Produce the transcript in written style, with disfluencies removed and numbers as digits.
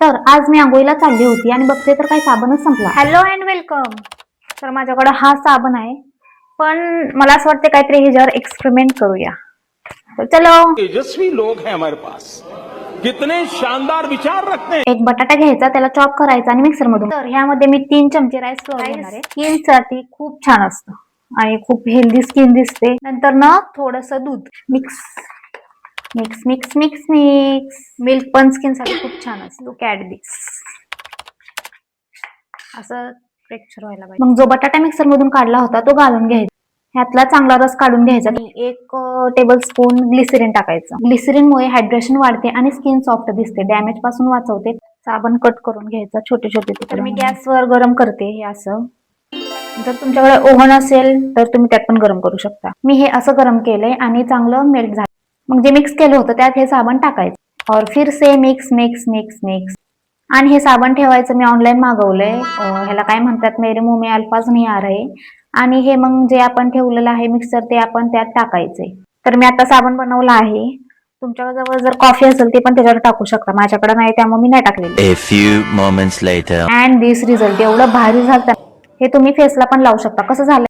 तर आज मी आंघोळीला चालली होती आणि बघते तर काही साबणच संपला. Hello and welcome. तर माझ्याकडे हा साबण आहे, पण मला असं वाटतं काहीतरी ह्याच्यावर एक्सपेरिमेंट करूया. तर चलो. तेजस्वी लोग हैं हमारे पास, कितने शानदार विचार रखते हैं. एक बटाटा घ्यायचा, त्याला चॉप करायचा आणि मिक्सर मधून. तर ह्यामध्ये मी 3 चमचे राईस फ्लोअर घेणार आहे. स्किन साठी खूप छान असतं आणि खूप हेल्दी स्किन दिसते. नंतर ना थोडंसं दूध mix mix mix mix mix. Milk पण स्किन साठी खूप छान असतं. लुक ॲट दिस. असं टेक्स्चर व्हायला पाहिजे. मग जो बटाटा मिक्सर मधून काढला होता तो घालून घ्यायचा. ह्यातला चांगला रस काढून घ्यायचा आणि 1 टेबलस्पून ग्लिसरीन टाकायचं. ग्लिसरीनमुळे हायड्रेशन वाढते आणि स्किन सॉफ्ट दिसते, डॅमेज पासून वाचवते. साबण कट करून घ्यायचा छोटे छोटे तुकडे. मी गॅसवर गरम करते हे असं. जर तुमच्याकडे ओव्हन असेल तर तुम्ही त्यात पण गरम करू शकता. मी हे असं गरम केलंय आणि चांगलं मेल्ट झालं. मग जे मिक्स केलं होतं त्यात हे साबण टाकायचं और फिर से मिक्स मिक्स मिक्स मिक्स. आणि हे साबण ठेवायचं मी ऑनलाईन मागवलंय. ह्याला काय म्हणतात, मेरे मुंह में अल्फाज नाही आ रहे. आणि हे मग जे आपण ठेवलेलं आहे मिक्सर ते आपण त्यात टाकायचंय. तर मी आता साबण बनवला आहे. तुमच्या जवळ जर कॉफी असेल ते पण त्याच्यावर टाकू शकता. माझ्याकडे नाही त्यामुळे मी नाही टाकलेली. A few moments later. And this result एवढं भारी झालं. हे तुम्ही फेसला पण लावू शकता. कसं झालं